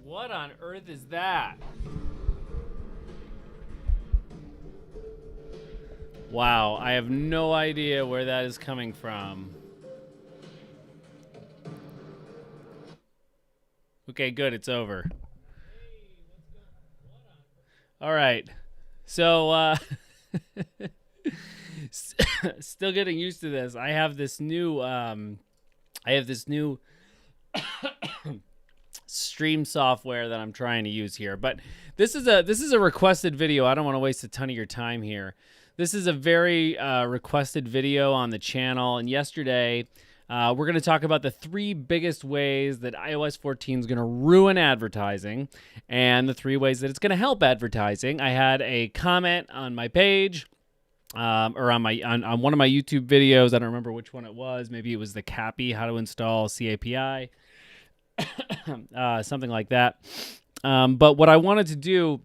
What on earth is that? Wow, I have no idea where that is coming from. Okay, good, it's over. All right. So, still getting used to this. I have this new stream software that I'm trying to use here. But this is a requested video. I don't want to waste a ton of your time here. This is a very requested video on the channel. And yesterday, we're going to talk about the 3 biggest ways that iOS 14 is going to ruin advertising and the 3 ways that it's going to help advertising. I had a comment on my page or on one of my YouTube videos. I don't remember which one it was. Maybe it was the CAPI, how to install CAPI. Something like that. But what I wanted to do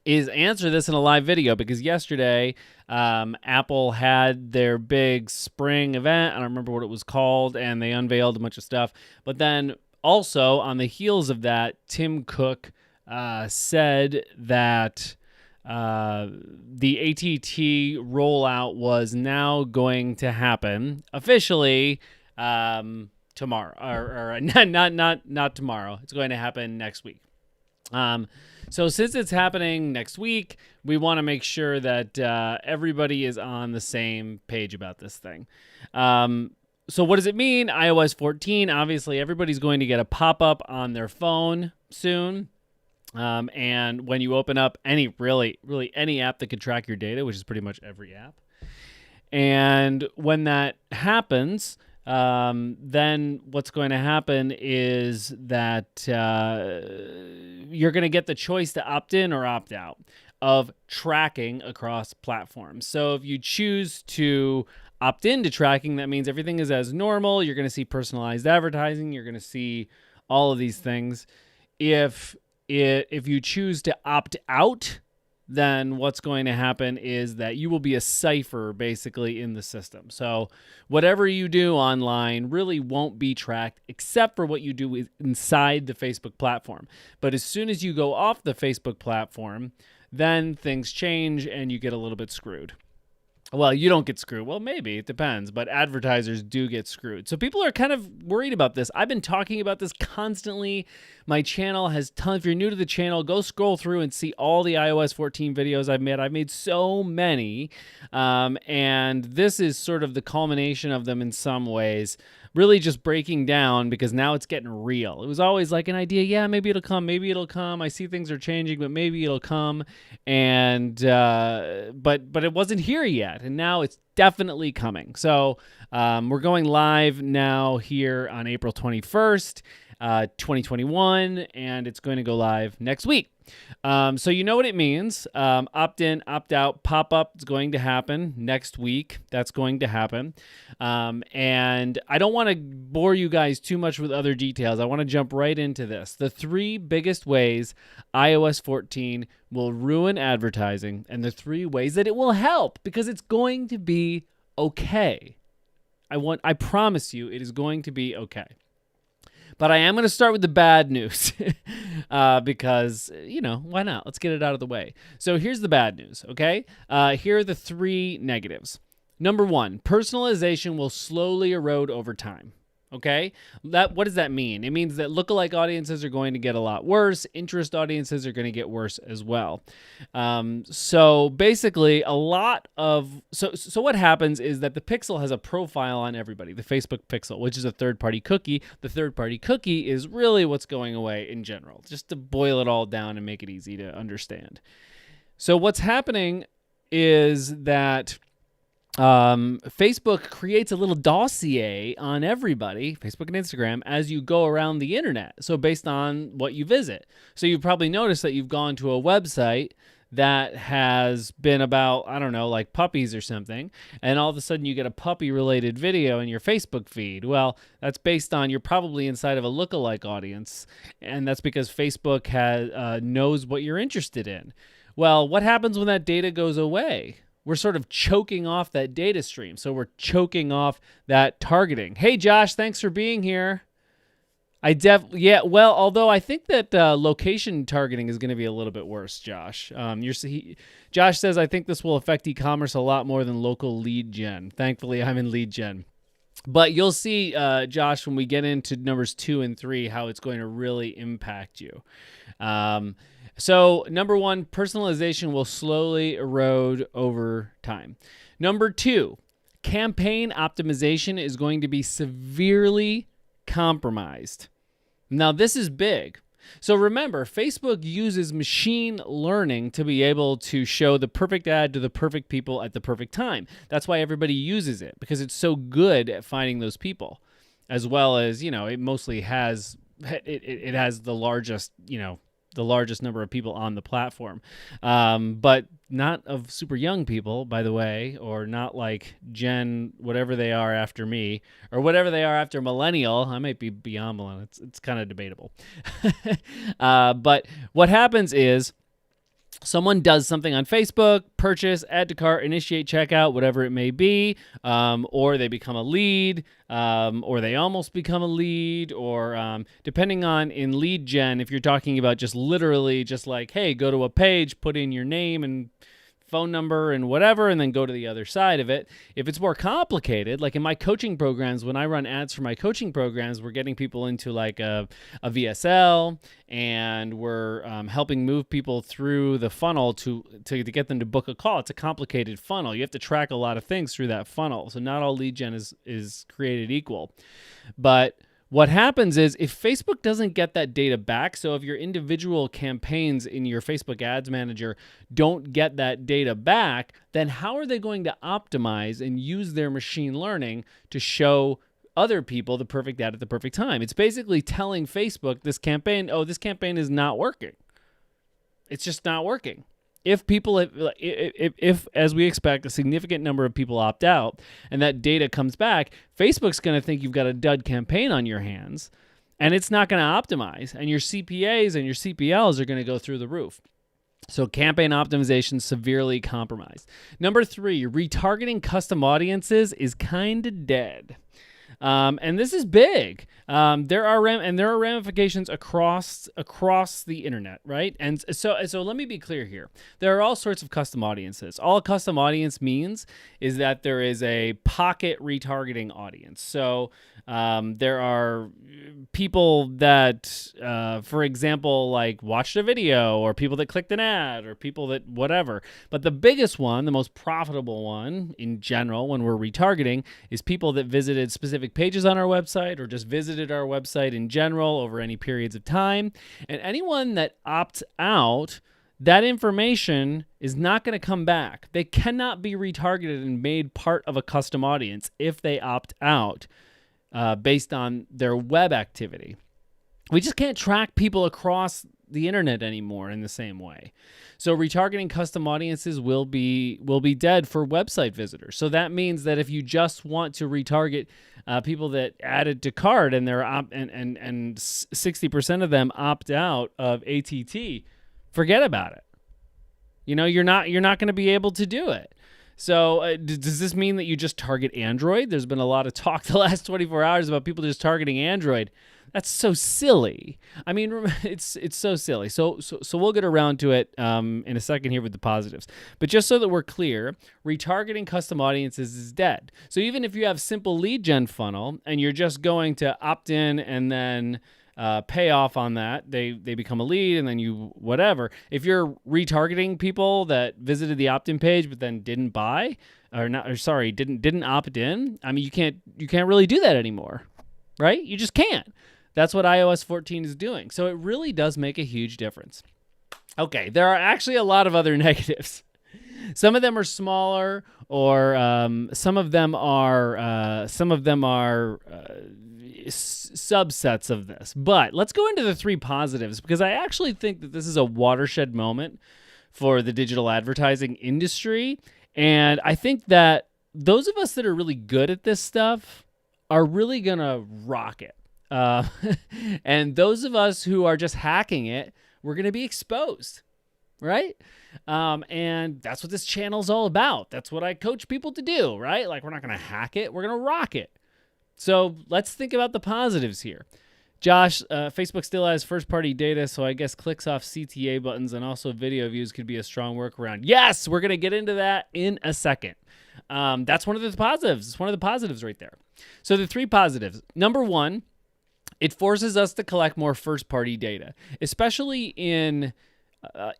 is answer this in a live video because yesterday Apple had their big spring event. I don't remember what it was called, and they unveiled a bunch of stuff. But then also on the heels of that, Tim Cook said that the ATT rollout was now going to happen officially tomorrow, or not tomorrow. It's going to happen next week. So since it's happening next week, we want to make sure that everybody is on the same page about this thing. So what does it mean? iOS 14, obviously everybody's going to get a pop-up on their phone soon. And when you open up any app that could track your data, which is pretty much every app. And when that happens, then what's going to happen is that you're going to get the choice to opt in or opt out of tracking across platforms. So if you choose to opt into tracking, that means everything is as normal. You're going to see personalized advertising. You're going to see all of these things. If you choose to opt out, then what's going to happen is that you will be a cipher basically in the system. So whatever you do online really won't be tracked except for what you do inside the Facebook platform. But as soon as you go off the Facebook platform, then things change and you get a little bit screwed. Well, you don't get screwed. Well, maybe. It depends. But advertisers do get screwed. So people are kind of worried about this. I've been talking about this constantly. My channel has tons. If you're new to the channel, go scroll through and see all the iOS 14 videos I've made. I've made so many. And this is sort of the culmination of them in some ways. Really just breaking down because now it's getting real. It was always like an idea. Yeah, maybe it'll come. Maybe it'll come. I see things are changing, but maybe it'll come. And but it wasn't here yet. And now it's definitely coming. So we're going live now here on April 21st, 2021, and it's going to go live next week. So you know what it means. Opt in, opt out, pop up is going to happen next week. That's going to happen. And I don't want to bore you guys too much with other details. I want to jump right into this. The 3 biggest ways iOS 14 will ruin advertising and the 3 ways that it will help because it's going to be okay. I promise you it is going to be okay. But I am going to start with the bad news because, why not? Let's get it out of the way. So here's the bad news, okay? Here are the 3 negatives. Number 1, personalization will slowly erode over time, okay? What does that mean? It means that lookalike audiences are going to get a lot worse. Interest audiences are going to get worse as well. So basically, so what happens is that the Pixel has a profile on everybody, the Facebook Pixel, which is a third-party cookie. The third-party cookie is really what's going away in general, just to boil it all down and make it easy to understand. So what's happening is that Facebook creates a little dossier on everybody, Facebook and Instagram, as you go around the internet. So based on what you visit. So you've probably noticed that you've gone to a website that has been about, I don't know, like puppies or something, and all of a sudden you get a puppy-related video in your Facebook feed. Well, that's based on you're probably inside of a lookalike audience, and that's because Facebook knows what you're interested in. Well, what happens when that data goes away? We're sort of choking off that data stream. So we're choking off that targeting. Hey, Josh, thanks for being here. Yeah. Well, although I think that location targeting is going to be a little bit worse, Josh. Josh says, I think this will affect e-commerce a lot more than local lead gen. Thankfully, I'm in lead gen. But you'll see, Josh, when we get into numbers 2 and 3, how it's going to really impact you. So number 1, personalization will slowly erode over time. Number 2, campaign optimization is going to be severely compromised. Now, this is big. So remember, Facebook uses machine learning to be able to show the perfect ad to the perfect people at the perfect time. That's why everybody uses it, because it's so good at finding those people, as well as, it mostly has, it has the largest, the largest number of people on the platform, but not of super young people, by the way, or not like Gen, whatever they are after me, or whatever they are after millennial. I might be beyond millennial. It's kind of debatable. But what happens is someone does something on Facebook, purchase, add to cart, initiate checkout, whatever it may be, or they become a lead, or they almost become a lead, or depending on in lead gen, if you're talking about just literally just like, hey, go to a page, put in your name and phone number and whatever, and then go to the other side of it. If it's more complicated, like in my coaching programs, when I run ads for my coaching programs, we're getting people into like a VSL, and we're helping move people through the funnel to get them to book a call. It's a complicated funnel. You have to track a lot of things through that funnel. So not all lead gen is created equal. But what happens is if Facebook doesn't get that data back, so if your individual campaigns in your Facebook Ads Manager don't get that data back, then how are they going to optimize and use their machine learning to show other people the perfect ad at the perfect time? It's basically telling Facebook this campaign is not working. It's just not working. If as we expect, a significant number of people opt out and that data comes back, Facebook's going to think you've got a dud campaign on your hands, and it's not going to optimize, and your CPAs and your CPLs are going to go through the roof. So campaign optimization severely compromised. Number 3, retargeting custom audiences is kind of dead. And this is big. There are ramifications across the internet, right? And so let me be clear here. There are all sorts of custom audiences. All a custom audience means is that there is a pocket retargeting audience. So there are people that, for example, like watched a video, or people that clicked an ad, or people that whatever. But the biggest one, the most profitable one in general when we're retargeting, is people that visited specific pages on our website, or just visited our website in general over any periods of time. And anyone that opts out, that information is not going to come back. They cannot be retargeted and made part of a custom audience if they opt out based on their web activity. We just can't track people across the internet anymore in the same way. So retargeting custom audiences will be dead for website visitors. So that means that if you just want to retarget people that added to cart and they're and 60% of them opt out of ATT, forget about it. You're not going to be able to do it. So does this mean that you just target Android? There's been a lot of talk the last 24 hours about people just targeting Android. That's so silly. I mean, it's so silly. So we'll get around to it in a second here with the positives. But just so that we're clear, retargeting custom audiences is dead. So even if you have simple lead gen funnel and you're just going to opt in and then pay off on that, they become a lead, and then you whatever. If you're retargeting people that visited the opt-in page but then didn't buy didn't opt in, I mean, you can't really do that anymore, right? You just can't. That's what iOS14 is doing. So it really does make a huge difference. Okay, there are actually a lot of other negatives. Some of them are smaller, or some of them are subsets of this. But let's go into the 3 positives, because I actually think that this is a watershed moment for the digital advertising industry. And I think that those of us that are really good at this stuff are really going to rock it. And those of us who are just hacking it, we're going to be exposed, right? And that's what this channel's all about. That's what I coach people to do, right? Like, we're not going to hack it. We're going to rock it. So let's think about the positives here. Josh, Facebook still has first-party data, so I guess clicks off CTA buttons and also video views could be a strong workaround. Yes, we're going to get into that in a second. That's one of the positives. It's one of the positives right there. So the 3 positives. Number 1, it forces us to collect more first-party data, especially in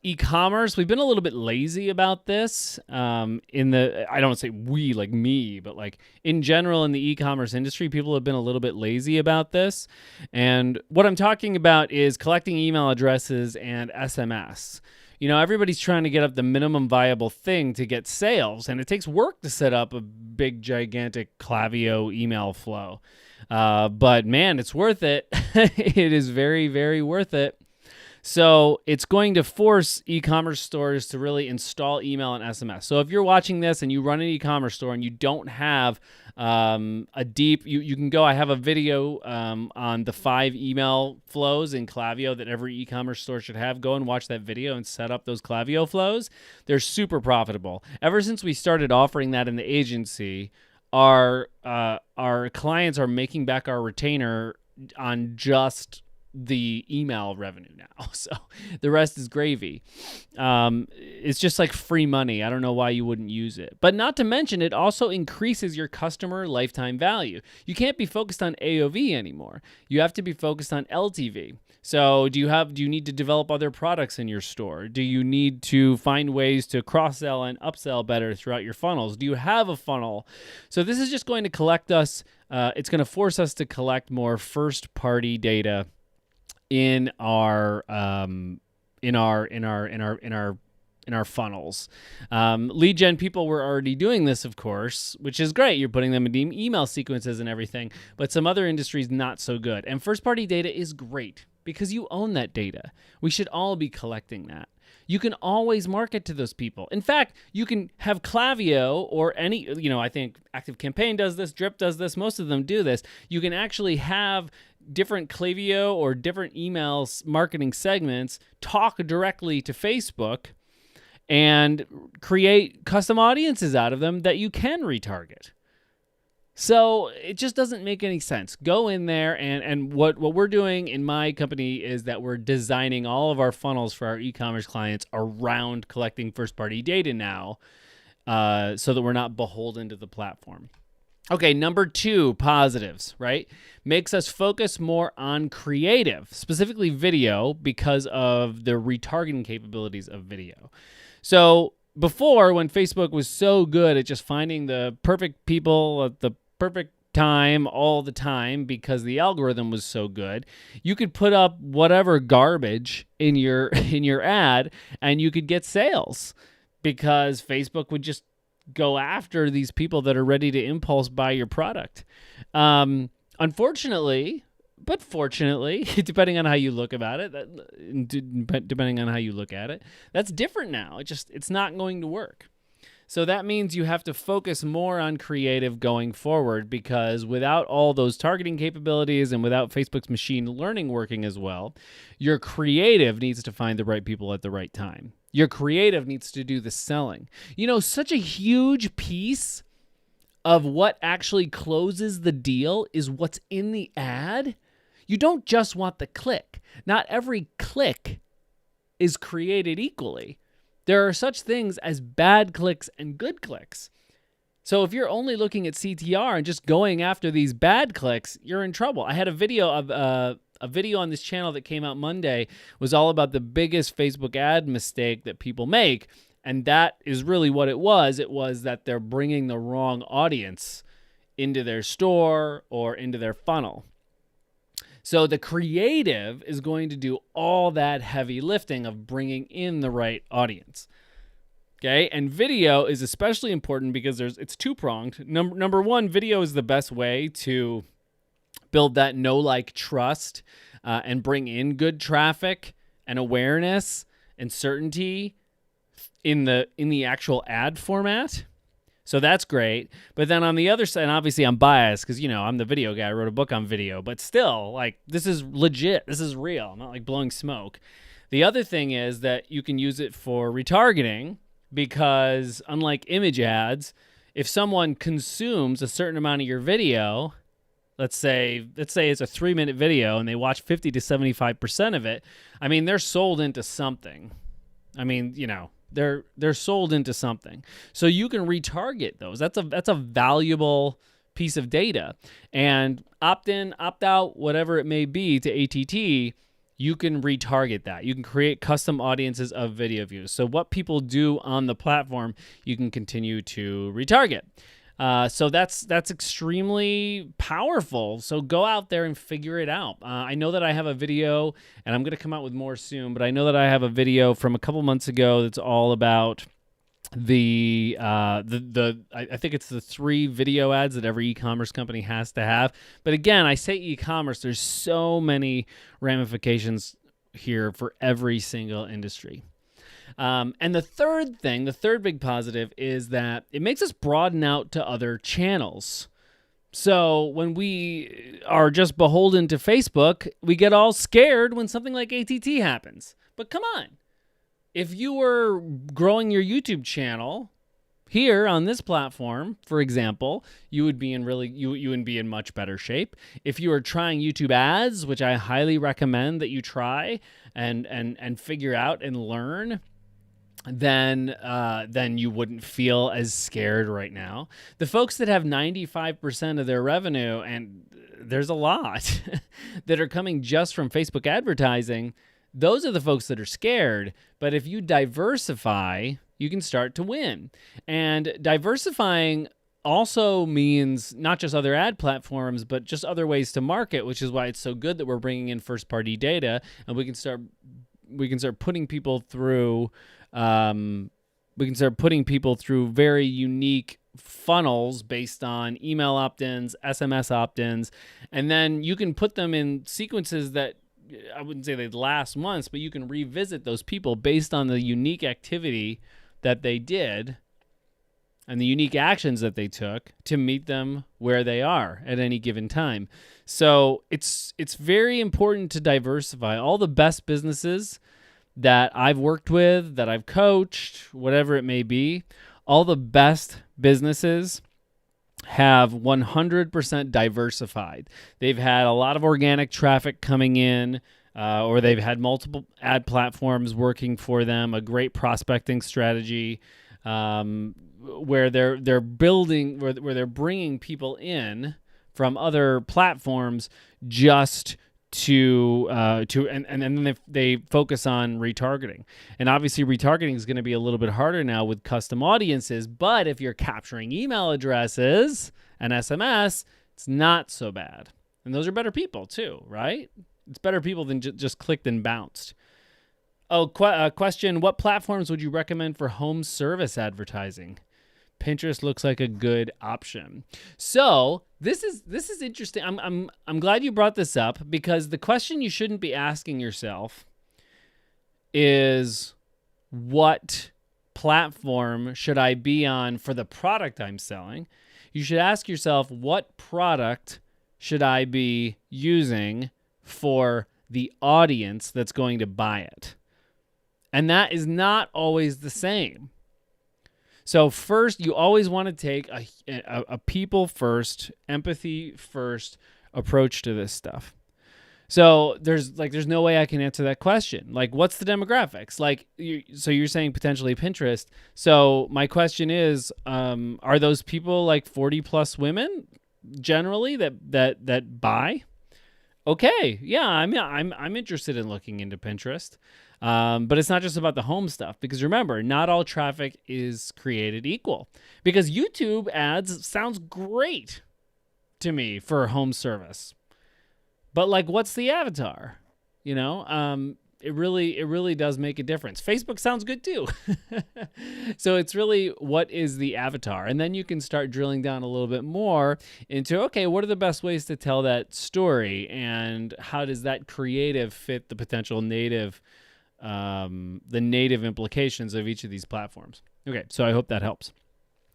e-commerce. We've been a little bit lazy about this. I don't say we like me, but like in general in the e-commerce industry, people have been a little bit lazy about this. And what I'm talking about is collecting email addresses and SMS. You know, everybody's trying to get up the minimum viable thing to get sales, and it takes work to set up a big, gigantic Klaviyo email flow. But man, it's worth it. It is very, very worth it. So it's going to force e-commerce stores to really install email and SMS. So if you're watching this and you run an e-commerce store and you don't have you can go, I have a video on the 5 email flows in Klaviyo that every e-commerce store should have. Go and watch that video and set up those Klaviyo flows. They're super profitable. Ever since we started offering that in the agency, our clients are making back our retainer on just the email revenue now. So the rest is gravy. It's just like free money. I don't know why you wouldn't use it. But not to mention, it also increases your customer lifetime value. You can't be focused on AOV anymore. You have to be focused on LTV. So do you need to develop other products in your store? Do you need to find ways to cross-sell and upsell better throughout your funnels? Do you have a funnel? So this is just going to collect us. It's going to force us to collect more first-party data in our funnels. Lead gen people were already doing this, of course, which is great. You're putting them in email sequences and everything, but some other industries not so good. And first party data is great because you own that data. We should all be collecting that. You can always market to those people. In fact, you can have Klaviyo or any, I think ActiveCampaign does this, Drip does this, most of them do this. You can actually have different Klaviyo or different emails marketing segments talk directly to Facebook and create custom audiences out of them that you can retarget. So it just doesn't make any sense. Go in there, and what we're doing in my company is that we're designing all of our funnels for our e-commerce clients around collecting first-party data now, so that we're not beholden to the platform. Okay, number 2, positives, right? Makes us focus more on creative, specifically video, because of the retargeting capabilities of video. So before, when Facebook was so good at just finding the perfect people at the perfect time all the time because the algorithm was so good, you could put up whatever garbage in your ad and you could get sales because Facebook would just go after these people that are ready to impulse buy your product. Unfortunately, but fortunately, depending on how you look about it, that's different now. It's not going to work. So that means you have to focus more on creative going forward, because without all those targeting capabilities and without Facebook's machine learning working as well, your creative needs to find the right people at the right time. Your creative needs to do the selling. Such a huge piece of what actually closes the deal is what's in the ad. You don't just want the click. Not every click is created equally. There are such things as bad clicks and good clicks. So if you're only looking at CTR and just going after these bad clicks, you're in trouble. I had a video on this channel that came out Monday, was all about the biggest Facebook ad mistake that people make. And that is really what it was. It was that they're bringing the wrong audience into their store or into their funnel. So the creative is going to do all that heavy lifting of bringing in the right audience. Okay, and video is especially important because it's two-pronged. Number 1, video is the best way to build that know-like trust and bring in good traffic and awareness and certainty in the actual ad format. So that's great. But then on the other side, and obviously I'm biased because, I'm the video guy. I wrote a book on video. But still, this is legit. This is real. I'm not blowing smoke. The other thing is that you can use it for retargeting because unlike image ads, if someone consumes a certain amount of your video, let's say it's a 3-minute video and they watch 50 to 75% of it, I mean, they're sold into something. I mean, they're sold into something. So you can retarget those. That's a valuable piece of data. And opt in, opt out, whatever it may be to ATT, you can retarget that. You can create custom audiences of video views. So what people do on the platform, you can continue to retarget. So that's extremely powerful. So go out there and figure it out. I know that I have a video, and I'm going to come out with more soon, but I know that I have a video from a couple months ago that's all about I think it's the 3 video ads that every e-commerce company has to have. But again, I say e-commerce, there's so many ramifications here for every single industry. And the third big positive is that it makes us broaden out to other channels. So when we are just beholden to Facebook, we get all scared when something like ATT happens. But come on. If you were growing your YouTube channel here on this platform, for example, you would be in much better shape. If you are trying YouTube ads, which I highly recommend that you try and figure out and learn, then you wouldn't feel as scared right now. The folks that have 95% of their revenue, and there's a lot that are coming just from Facebook advertising, those are the folks that are scared. But if you diversify, you can start to win. And diversifying also means not just other ad platforms, but just other ways to market, which is why it's so good that we're bringing in first-party data, and we can start putting people through very unique funnels based on email opt-ins, SMS opt-ins, and then you can put them in sequences that I wouldn't say they'd last months, but you can revisit those people based on the unique activity that they did and the unique actions that they took to meet them where they are at any given time. So it's very important to diversify. All the best businesses that I've worked with, that I've coached, whatever it may be, all the best businesses have 100% diversified. They've had a lot of organic traffic coming in, or they've had multiple ad platforms working for them, a great prospecting strategy, where they're bringing people in from other platforms just and then they focus on retargeting. And obviously retargeting is going to be a little bit harder now with custom audiences, but if you're capturing email addresses and SMS, it's not so bad. And those are better people too, right? It's better people than just clicked and bounced. Oh, question, what platforms would you recommend for home service advertising? Pinterest looks like a good option. So this is interesting. I'm glad you brought this up, because the question you shouldn't be asking yourself is, what platform should I be on for the product I'm selling? You should ask yourself, what product should I be using for the audience that's going to buy it? And that is not always the same. So first, you always want to take a people first, empathy first approach to this stuff. So there's no way I can answer that question. Like, what's the demographics? So you're saying potentially Pinterest. So my question is, are those people like 40 plus women generally that buy? Okay, yeah, I'm interested in looking into Pinterest. But it's not just about the home stuff, because remember, not all traffic is created equal. Because YouTube ads sounds great to me for home service, but what's the avatar? It really does make a difference. Facebook sounds good too. So it's really, what is the avatar? And then you can start drilling down a little bit more into, okay, what are the best ways to tell that story, and how does that creative fit the potential native implications of each of these platforms. Okay, so I hope that helps.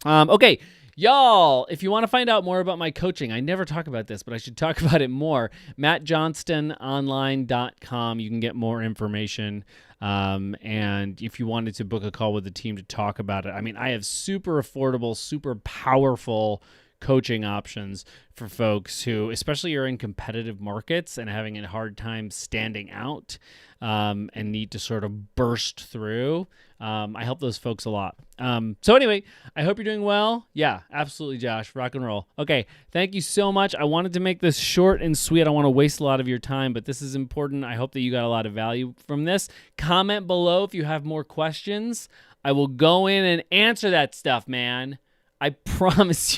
Okay, y'all, if you want to find out more about my coaching, I never talk about this, but I should talk about it more. MattJohnstonOnline.com. You can get more information. And if you wanted to book a call with the team to talk about it, I have super affordable, super powerful coaching options for folks who, especially are in competitive markets and having a hard time standing out and need to sort of burst through. I help those folks a lot. So anyway, I hope you're doing well. Yeah, absolutely, Josh. Rock and roll. Okay, thank you so much. I wanted to make this short and sweet. I don't want to waste a lot of your time, but this is important. I hope that you got a lot of value from this. Comment below if you have more questions. I will go in and answer that stuff, man. I promise you.